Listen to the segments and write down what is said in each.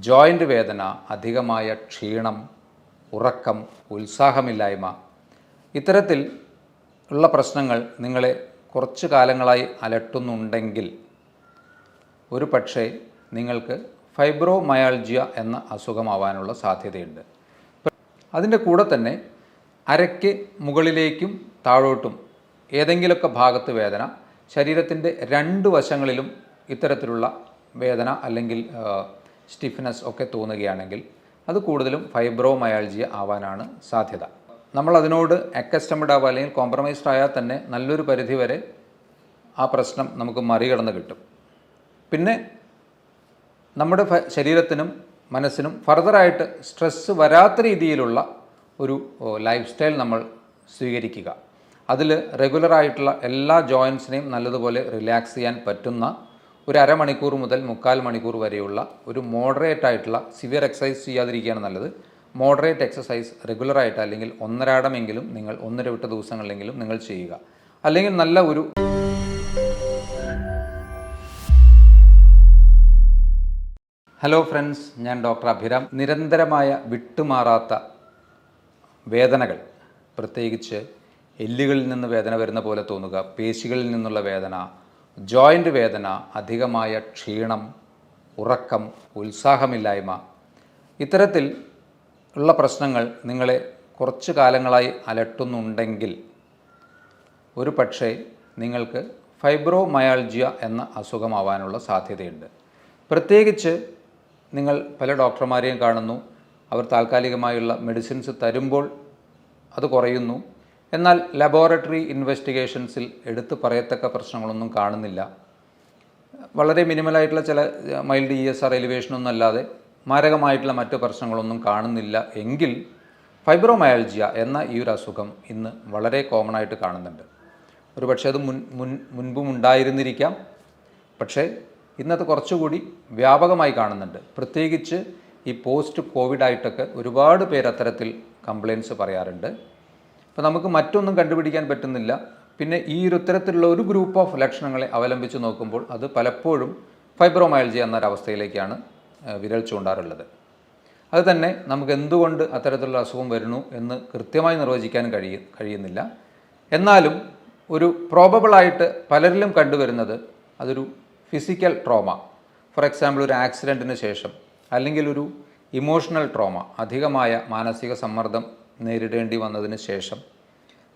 Joint വേദന, അധികമായ ക്ഷീണം, ഉറക്കം, ഉത്സാഹമില്ലായ്മ, ഇത്തരത്തിൽ ഉള്ള പ്രശ്നങ്ങൾ നിങ്ങളെ കുറച്ച് കാലങ്ങളായി അലട്ടുന്നുണ്ടെങ്കിൽ ഒരു പക്ഷേ നിങ്ങൾക്ക് ഫൈബ്രോമയാൾജിയ എന്ന അസുഖമാവാനുള്ള സാധ്യതയുണ്ട്. അതിൻ്റെ കൂടെ തന്നെ അരയ്ക്ക് മുകളിലേക്കും താഴോട്ടും ഏതെങ്കിലുമൊക്കെ ഭാഗത്ത് വേദന, ശരീരത്തിൻ്റെ രണ്ട് വശങ്ങളിലും ഇത്തരത്തിലുള്ള വേദന അല്ലെങ്കിൽ സ്റ്റിഫ്നെസ് ഒക്കെ തോന്നുകയാണെങ്കിൽ അത് കൂടുതലും ഫൈബ്രോമയാൾജിയ ആവാനാണ് സാധ്യത. നമ്മൾ അതിനോട് അക്കസ്റ്റംഡ് ആവുക അല്ലെങ്കിൽ കോംപ്രമൈസ്ഡ് ആയാൽ തന്നെ നല്ലൊരു പരിധിവരെ ആ പ്രശ്നം നമുക്ക് മറികടന്ന് കിട്ടും. പിന്നെ നമ്മുടെ ശരീരത്തിനും മനസ്സിനും ഫർദറായിട്ട് സ്ട്രെസ്സ് വരാത്ത രീതിയിലുള്ള ഒരു ലൈഫ് സ്റ്റൈൽ നമ്മൾ സ്വീകരിക്കുക. അതിൽ റെഗുലറായിട്ടുള്ള എല്ലാ ജോയിൻസിനെയും നല്ലതുപോലെ റിലാക്സ് ചെയ്യാൻ പറ്റുന്ന ഒരു അരമണിക്കൂർ മുതൽ 3/4 മണിക്കൂർ വരെയുള്ള ഒരു മോഡറേറ്റ് ആയിട്ടുള്ള സിവിയർ എക്സസൈസ് ചെയ്യാതിരിക്കുകയാണ് നല്ലത്. മോഡറേറ്റ് എക്സസൈസ് റെഗുലറായിട്ട് അല്ലെങ്കിൽ ഒന്നരാടമെങ്കിലും നിങ്ങൾ 1-2 ദിവസങ്ങളിലെങ്കിലും നിങ്ങൾ ചെയ്യുക. അല്ലെങ്കിൽ നല്ല ഒരു ഹലോ ഫ്രണ്ട്സ്, ഞാൻ ഡോക്ടർ അഭിരാം. നിരന്തരമായ വിട്ടുമാറാത്ത വേദനകൾ, പ്രത്യേകിച്ച് എല്ലുകളിൽ നിന്ന് വേദന വരുന്ന പോലെ തോന്നുക, പേശികളിൽ നിന്നുള്ള വേദന, ജോയിൻ്റ് വേദന, അധികമായ ക്ഷീണം, ഉറക്കം, ഉത്സാഹമില്ലായ്മ, ഇത്തരത്തിൽ ഉള്ള പ്രശ്നങ്ങൾ നിങ്ങളെ കുറച്ച് കാലങ്ങളായി അലട്ടുന്നുണ്ടെങ്കിൽ ഒരു പക്ഷേ നിങ്ങൾക്ക് ഫൈബ്രോമയാൾജിയ എന്ന അസുഖമാവാനുള്ള സാധ്യതയുണ്ട്. പ്രത്യേകിച്ച് നിങ്ങൾ പല ഡോക്ടർമാരെയും കാണുന്നു, അവർ താൽക്കാലികമായുള്ള മെഡിസിൻസ് തരുമ്പോൾ അത് കുറയുന്നു. എന്നാൽ ലബോറട്ടറി ഇൻവെസ്റ്റിഗേഷൻസിൽ എടുത്തു പറയത്തക്ക പ്രശ്നങ്ങളൊന്നും കാണുന്നില്ല. വളരെ മിനിമലായിട്ടുള്ള ചില മൈൽഡ് ESR എലിവേഷനൊന്നും അല്ലാതെ മാരകമായിട്ടുള്ള മറ്റ് പ്രശ്നങ്ങളൊന്നും കാണുന്നില്ല എങ്കിൽ ഫൈബ്രോമയാൾജിയ എന്ന ഈ ഒരു അസുഖം ഇന്ന് വളരെ കോമൺ ആയിട്ട് കാണുന്നുണ്ട്. ഒരു പക്ഷേ അത് മുൻപും ഉണ്ടായിരുന്നിരിക്കാം, പക്ഷേ ഇന്നത് കുറച്ചുകൂടി വ്യാപകമായി കാണുന്നുണ്ട്. പ്രത്യേകിച്ച് ഈ പോസ്റ്റ് കോവിഡായിട്ടൊക്കെ ഒരുപാട് പേര് അത്തരത്തിൽ കംപ്ലയിൻറ്റ്സ് പറയാറുണ്ട്. അപ്പോൾ നമുക്ക് മറ്റൊന്നും കണ്ടുപിടിക്കാൻ പറ്റുന്നില്ല. പിന്നെ ഈ ഒരു ഇത്തരത്തിലുള്ള ഒരു ഗ്രൂപ്പ് ഓഫ് ലക്ഷണങ്ങളെ അവലംബിച്ച് നോക്കുമ്പോൾ അത് പലപ്പോഴും ഫൈബ്രോമയാൾജിയ എന്നൊരവസ്ഥയിലേക്കാണ് വിരൽ ചൂണ്ടാറുള്ളത്. അത് തന്നെ നമുക്ക് എന്തുകൊണ്ട് അത്തരത്തിലുള്ള അസുഖം വരുന്നു എന്ന് കൃത്യമായി നിർവചിക്കാൻ കഴിയുന്നില്ല. എന്നാലും ഒരു പ്രോബബിളായിട്ട് പലരിലും കണ്ടുവരുന്നത് അതൊരു ഫിസിക്കൽ ട്രോമ, ഫോർ എക്സാമ്പിൾ ഒരു ആക്സിഡൻറ്റിന് ശേഷം, അല്ലെങ്കിൽ ഒരു ഇമോഷണൽ ട്രോമ, അധികമായ മാനസിക സമ്മർദ്ദം നേരിടേണ്ടി വന്നതിന് ശേഷം,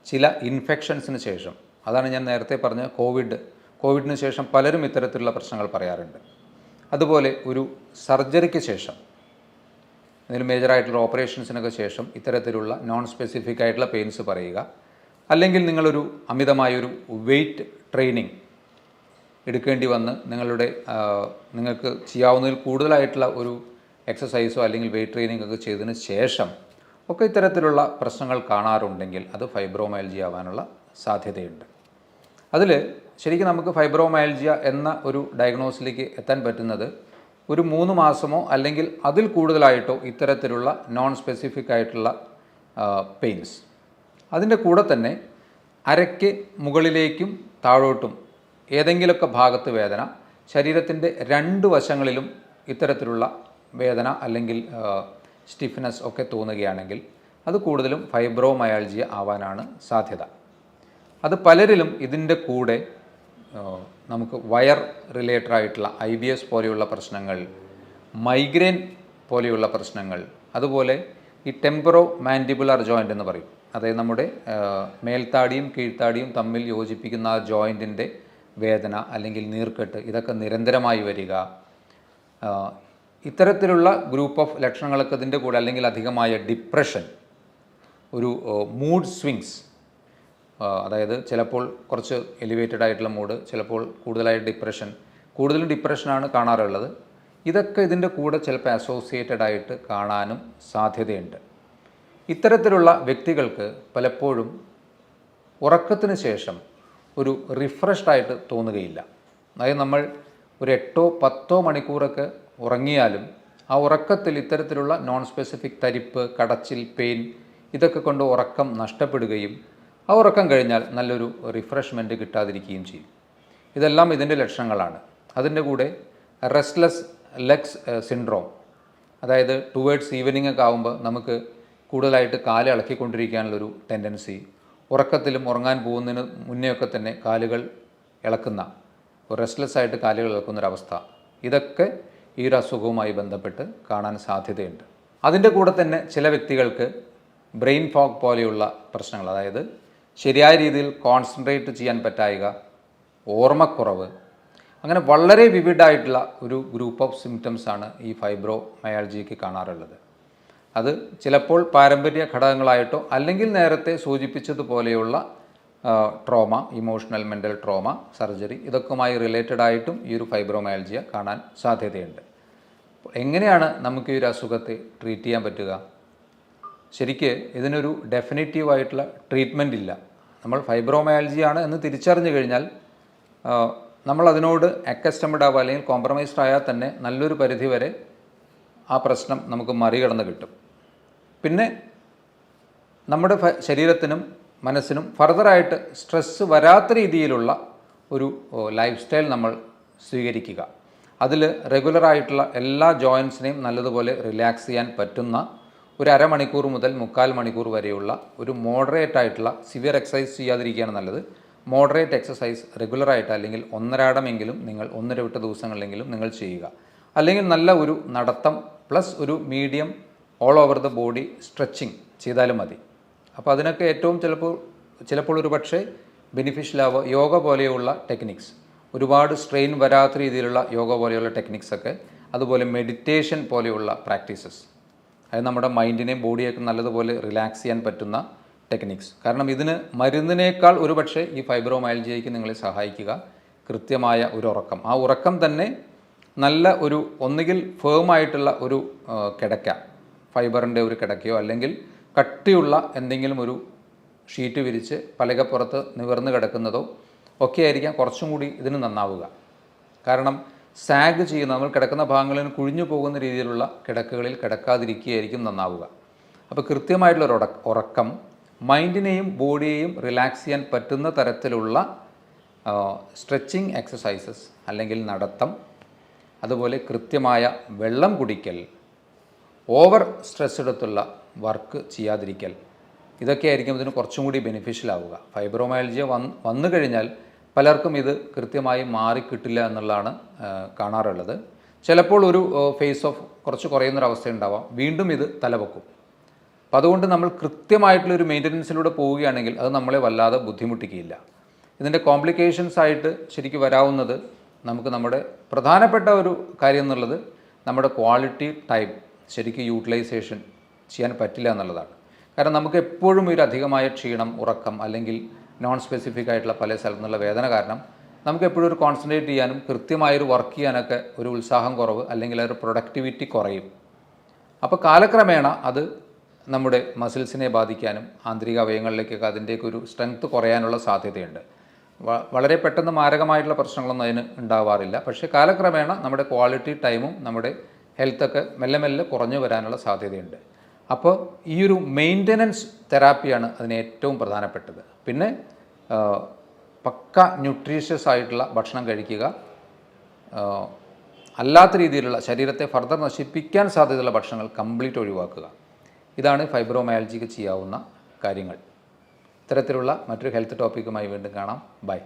ചില ഇൻഫെക്ഷൻസിന് ശേഷം, അതാണ് ഞാൻ നേരത്തെ പറഞ്ഞ കോവിഡിന് ശേഷം പലരും ഇത്തരത്തിലുള്ള പ്രശ്നങ്ങൾ പറയാറുണ്ട്. അതുപോലെ ഒരു സർജറിക്ക് ശേഷം, എന്തെങ്കിലും മേജറായിട്ടുള്ള ഓപ്പറേഷൻസിനൊക്കെ ശേഷം ഇത്തരത്തിലുള്ള നോൺ സ്പെസിഫിക് ആയിട്ടുള്ള പെയിൻസ് പറയുക, അല്ലെങ്കിൽ നിങ്ങളൊരു അമിതമായൊരു വെയ്റ്റ് ട്രെയിനിങ് എടുക്കേണ്ടി വന്ന് നിങ്ങൾക്ക് ചെയ്യാവുന്നതിൽ കൂടുതലായിട്ടുള്ള ഒരു എക്സസൈസോ അല്ലെങ്കിൽ വെയ്റ്റ് ട്രെയിനിങ് ഒക്കെ ചെയ്തതിന് ശേഷം ഒക്കെ ഇത്തരത്തിലുള്ള പ്രശ്നങ്ങൾ കാണാറുണ്ടെങ്കിൽ അത് ഫൈബ്രോമയാൾജിയ ആവാനുള്ള സാധ്യതയുണ്ട്. അതിൽ ശരിക്കും നമുക്ക് ഫൈബ്രോമയാൾജിയ എന്ന ഒരു ഡയഗ്നോസിലേക്ക് എത്താൻ പറ്റുന്നത് ഒരു 3 മാസമോ അല്ലെങ്കിൽ അതിൽ കൂടുതലായിട്ടോ ഇത്തരത്തിലുള്ള നോൺ സ്പെസിഫിക് ആയിട്ടുള്ള പെയിൻസ്. അതിൻ്റെ കൂടെ തന്നെ അരയ്ക്ക് മുകളിലേക്കും താഴോട്ടും ഏതെങ്കിലുമൊക്കെ ഭാഗത്ത് വേദന, ശരീരത്തിൻ്റെ രണ്ട് വശങ്ങളിലും ഇത്തരത്തിലുള്ള വേദന അല്ലെങ്കിൽ സ്റ്റിഫ്നെസ് ഒക്കെ തോന്നുകയാണെങ്കിൽ അത് കൂടുതലും ഫൈബ്രോമയാൾജിയ ആവാനാണ് സാധ്യത. അത് പലരിലും ഇതിൻ്റെ കൂടെ നമുക്ക് വയർ റിലേറ്റഡ് ആയിട്ടുള്ള IBS പോലെയുള്ള പ്രശ്നങ്ങൾ, മൈഗ്രെയിൻ പോലെയുള്ള പ്രശ്നങ്ങൾ, അതുപോലെ ഈ ടെമ്പറോ മാൻഡിബുലർ ജോയിൻ്റ് എന്ന് പറയും, അതായത് നമ്മുടെ മേൽത്താടിയും കീഴ്ത്താടിയും തമ്മിൽ യോജിപ്പിക്കുന്ന ആ ജോയിൻറ്റിൻ്റെ വേദന അല്ലെങ്കിൽ നീർക്കെട്ട്, ഇതൊക്കെ നിരന്തരമായി വരിക, ഇത്തരത്തിലുള്ള ഗ്രൂപ്പ് ഓഫ് ലക്ഷണങ്ങളൊക്കെ ഇതിൻ്റെ കൂടെ, അല്ലെങ്കിൽ അധികമായ ഡിപ്രഷൻ, ഒരു മൂഡ് സ്വിങ്സ്, അതായത് ചിലപ്പോൾ കുറച്ച് എലിവേറ്റഡ് ആയിട്ടുള്ള മൂഡ്, ചിലപ്പോൾ കൂടുതലായിട്ട് ഡിപ്രഷൻ, കൂടുതലും ഡിപ്രഷനാണ് കാണാറുള്ളത്. ഇതൊക്കെ ഇതിൻ്റെ കൂടെ ചിലപ്പോൾ അസോസിയേറ്റഡ് ആയിട്ട് കാണാനും സാധ്യതയുണ്ട്. ഇത്തരത്തിലുള്ള വ്യക്തികൾക്ക് പലപ്പോഴും ഉറക്കത്തിന് ശേഷം ഒരു റിഫ്രഷ്ഡ് ആയിട്ട് തോന്നുകയില്ല. അതായത് നമ്മൾ ഒരു 8-10 മണിക്കൂറൊക്കെ ഉറങ്ങിയാലും ആ ഉറക്കത്തിൽ ഇത്തരത്തിലുള്ള നോൺ സ്പെസിഫിക് തരിപ്പ്, കടച്ചിൽ, പെയിൻ, ഇതൊക്കെ കൊണ്ട് ഉറക്കം നഷ്ടപ്പെടുകയും ആ ഉറക്കം കഴിഞ്ഞാൽ നല്ലൊരു റിഫ്രഷ്മെൻറ്റ് കിട്ടാതിരിക്കുകയും ചെയ്യും. ഇതെല്ലാം ഇതിൻ്റെ ലക്ഷണങ്ങളാണ്. അതിൻ്റെ കൂടെ റെസ്റ്റ്ലെസ് ലെഗ്സ് സിൻഡ്രോം, അതായത് ടുവേഡ്സ് ഈവനിങ് ഒക്കെ ആകുമ്പോൾ നമുക്ക് കൂടുതലായിട്ട് കാല് ഇളക്കിക്കൊണ്ടിരിക്കാനുള്ളൊരു ടെൻഡൻസി, ഉറക്കത്തിലും ഉറങ്ങാൻ പോകുന്നതിന് മുന്നേ ഒക്കെ തന്നെ കാലുകൾ ഇളക്കുന്ന, റെസ്റ്റ്ലെസ് ആയിട്ട് കാലുകൾ ഇളക്കുന്നൊരവസ്ഥ, ഇതൊക്കെ ഈ ഒരു അസുഖവുമായി ബന്ധപ്പെട്ട് കാണാൻ സാധ്യതയുണ്ട്. അതിൻ്റെ കൂടെ തന്നെ ചില വ്യക്തികൾക്ക് ബ്രെയിൻ ഫോഗ് പോലെയുള്ള പ്രശ്നങ്ങൾ, അതായത് ശരിയായ രീതിയിൽ കോൺസെൻട്രേറ്റ് ചെയ്യാൻ പറ്റായിക, ഓർമ്മക്കുറവ്, അങ്ങനെ വളരെ വിവിഡായിട്ടുള്ള ഒരു ഗ്രൂപ്പ് ഓഫ് സിംറ്റംസാണ് ഈ ഫൈബ്രോമയാൾജിയയ്ക്ക് കാണാറുള്ളത്. അത് ചിലപ്പോൾ പാരമ്പര്യ ഘടകങ്ങളായിട്ടോ അല്ലെങ്കിൽ നേരത്തെ സൂചിപ്പിച്ചതുപോലെയുള്ള trauma, emotional mental trauma, surgery, ഇതൊക്കെയുമായി റിലേറ്റഡ് ആയിട്ടും ഈ ഒരു ഫൈബ്രോമയാൾജിയ കാണാൻ സാധ്യതയുണ്ട്. എങ്ങനെയാണ് നമുക്ക് ഈ ഒരു അസുഖത്തെ ട്രീറ്റ് ചെയ്യാൻ പറ്റുക? ശരിക്ക് ഇതിനൊരു ഡെഫിനിറ്റീവായിട്ടുള്ള ട്രീറ്റ്മെൻ്റ് ഇല്ല. നമ്മൾ ഫൈബ്രോമയാൾജിയാണ് എന്ന് തിരിച്ചറിഞ്ഞു കഴിഞ്ഞാൽ നമ്മൾ അതിനോട് അക്കസ്റ്റംഡ് ആവുക അല്ലെങ്കിൽ കോംപ്രമൈസ്ഡ് ആയാൽ തന്നെ നല്ലൊരു പരിധി വരെ ആ പ്രശ്നം നമുക്ക് മറികടന്ന് കിട്ടും. പിന്നെ നമ്മുടെ ശരീരത്തിനും മനസ്സിനും ഫർദറായിട്ട് സ്ട്രെസ്സ് വരാത്ത രീതിയിലുള്ള ഒരു ലൈഫ് സ്റ്റൈൽ നമ്മൾ സ്വീകരിക്കുക. അതിൽ റെഗുലറായിട്ടുള്ള എല്ലാ ജോയിൻസിനെയും നല്ലതുപോലെ റിലാക്സ് ചെയ്യാൻ പറ്റുന്ന ഒരു അരമണിക്കൂർ മുതൽ 3/4 മണിക്കൂർ വരെയുള്ള ഒരു മോഡറേറ്റ് ആയിട്ടുള്ള, സിവിയർ എക്സസൈസ് ചെയ്യാതിരിക്കുകയാണ് നല്ലത്, മോഡറേറ്റ് എക്സസൈസ് റെഗുലറായിട്ട് അല്ലെങ്കിൽ ഒന്നരാടമെങ്കിലും നിങ്ങൾ 1-2 ദിവസങ്ങളിലെങ്കിലും നിങ്ങൾ ചെയ്യുക. അല്ലെങ്കിൽ നല്ല ഒരു നടത്തം പ്ലസ് ഒരു medium all over the body stretching ചെയ്താലും മതി. അപ്പോൾ അതിനൊക്കെ ഏറ്റവും ചിലപ്പോൾ ഒരു പക്ഷേ ബെനിഫിഷ്യലാവുക യോഗ പോലെയുള്ള ടെക്നിക്സ്, ഒരുപാട് സ്ട്രെയിൻ വരാത്ത രീതിയിലുള്ള യോഗ പോലെയുള്ള ടെക്നിക്സൊക്കെ, അതുപോലെ മെഡിറ്റേഷൻ പോലെയുള്ള പ്രാക്ടീസസ്, അത് നമ്മുടെ മൈൻഡിനെയും ബോഡിയൊക്കെ നല്ലതുപോലെ റിലാക്സ് ചെയ്യാൻ പറ്റുന്ന ടെക്നിക്സ്. കാരണം ഇതിന് മരുന്നിനേക്കാൾ ഒരു പക്ഷേ ഈ ഫൈബ്രോമയാൾജിയയ്ക്ക് നിങ്ങളെ സഹായിക്കുക കൃത്യമായ ഒരു ഉറക്കം. ആ ഉറക്കം തന്നെ നല്ല ഒരു ഒന്നുകിൽ ഫേമായിട്ടുള്ള ഒരു കിടക്ക, ഫൈബറിൻ്റെ ഒരു കിടക്കയോ അല്ലെങ്കിൽ കട്ടിയുള്ള എന്തെങ്കിലും ഒരു ഷീറ്റ് വിരിച്ച് പലകപ്പുറത്ത് നിവർന്ന് കിടക്കുന്നതോ ഒക്കെ ആയിരിക്കാം കുറച്ചും കൂടി ഇതിന് നന്നാവുക. കാരണം സാഗ് ചെയ്യുന്ന, നമ്മൾ കിടക്കുന്ന ഭാഗങ്ങളിൽ കുഴിഞ്ഞു പോകുന്ന രീതിയിലുള്ള കിടക്കുകളിൽ കിടക്കാതിരിക്കുകയായിരിക്കും നന്നാവുക. അപ്പോൾ കൃത്യമായിട്ടുള്ളൊരു ഉറക്കം മൈൻഡിനെയും ബോഡിയെയും റിലാക്സ് ചെയ്യാൻ പറ്റുന്ന തരത്തിലുള്ള സ്ട്രെച്ചിങ് എക്സസൈസസ് അല്ലെങ്കിൽ നടത്തം, അതുപോലെ കൃത്യമായ വെള്ളം കുടിക്കൽ, ഓവർ സ്ട്രെസ് എടുത്തുള്ള വർക്ക് ചെയ്യാതിരിക്കൽ, ഇതൊക്കെ ആയിരിക്കും ഇതിന് കുറച്ചും കൂടി ബെനിഫിഷ്യൽ ആവുക. ഫൈബ്രോമയാൾജിയ വന്നു കഴിഞ്ഞാൽ പലർക്കും ഇത് കൃത്യമായി മാറിക്കിട്ടില്ല എന്നുള്ളതാണ് കാണാറുള്ളത്. ചിലപ്പോൾ ഒരു ഫേസ് ഓഫ് കുറച്ച് കുറയുന്നൊരവസ്ഥ ഉണ്ടാവാം, വീണ്ടും ഇത് തലപൊക്കും. അപ്പം അതുകൊണ്ട് നമ്മൾ കൃത്യമായിട്ടുള്ളൊരു മെയിൻ്റനൻസിലൂടെ പോവുകയാണെങ്കിൽ അത് നമ്മളെ വല്ലാതെ ബുദ്ധിമുട്ടിക്കുകയില്ല. ഇതിൻ്റെ കോംപ്ലിക്കേഷൻസ് ആയിട്ട് ശരിക്കും വരാവുന്നത്, നമുക്ക് നമ്മുടെ പ്രധാനപ്പെട്ട ഒരു കാര്യം എന്നുള്ളത് നമ്മുടെ ക്വാളിറ്റി ടൈം ശരിക്കും യൂട്ടിലൈസേഷൻ ചെയ്യാൻ പറ്റില്ല എന്നുള്ളതാണ്. കാരണം നമുക്ക് എപ്പോഴും ഒരു അധികമായ ക്ഷീണം, ഉറക്കം അല്ലെങ്കിൽ നോൺ സ്പെസിഫിക് ആയിട്ടുള്ള പല സ്ഥലത്തു നിന്നുള്ള വേദന കാരണം നമുക്ക് എപ്പോഴും ഒരു കോൺസെൻട്രേറ്റ് ചെയ്യാനും കൃത്യമായൊരു വർക്ക് ചെയ്യാനൊക്കെ ഒരു ഉത്സാഹം കുറവ് അല്ലെങ്കിൽ ഒരു പ്രൊഡക്ടിവിറ്റി കുറയും. അപ്പോൾ കാലക്രമേണ അത് നമ്മുടെ മസിൽസിനെ ബാധിക്കാനും ആന്തരിക അവയവങ്ങളിലേക്കൊക്കെ അതിൻ്റെയൊക്കെ ഒരു സ്ട്രെങ്ത് കുറയാനുള്ള സാധ്യതയുണ്ട്. വളരെ പെട്ടെന്ന് മാരകമായിട്ടുള്ള പ്രശ്നങ്ങളൊന്നും അതിന് ഉണ്ടാവാറില്ല. പക്ഷേ കാലക്രമേണ നമ്മുടെ ക്വാളിറ്റി ടൈമും നമ്മുടെ ഹെൽത്തൊക്കെ മെല്ലെ മെല്ലെ കുറഞ്ഞു വരാനുള്ള സാധ്യതയുണ്ട്. അപ്പോൾ ഈ ഒരു മെയിൻ്റനൻസ് തെറാപ്പിയാണ് അതിന് ഏറ്റവും പ്രധാനപ്പെട്ടത്. പിന്നെ പക്ക ന്യൂട്രീഷ്യസ് ആയിട്ടുള്ള ഭക്ഷണം കഴിക്കുക, അല്ലാത്ത രീതിയിലുള്ള ശരീരത്തെ ഫർദർ നശിപ്പിക്കാൻ സാധ്യതയുള്ള ഭക്ഷണങ്ങൾ കംപ്ലീറ്റ് ഒഴിവാക്കുക. ഇതാണ് ഫൈബ്രോമയാൾജിക്ക് ചെയ്യാവുന്ന കാര്യങ്ങൾ. ഇത്തരത്തിലുള്ള മറ്റൊരു ഹെൽത്ത് ടോപ്പിക്കുമായി വീണ്ടും കാണാം. ബൈ.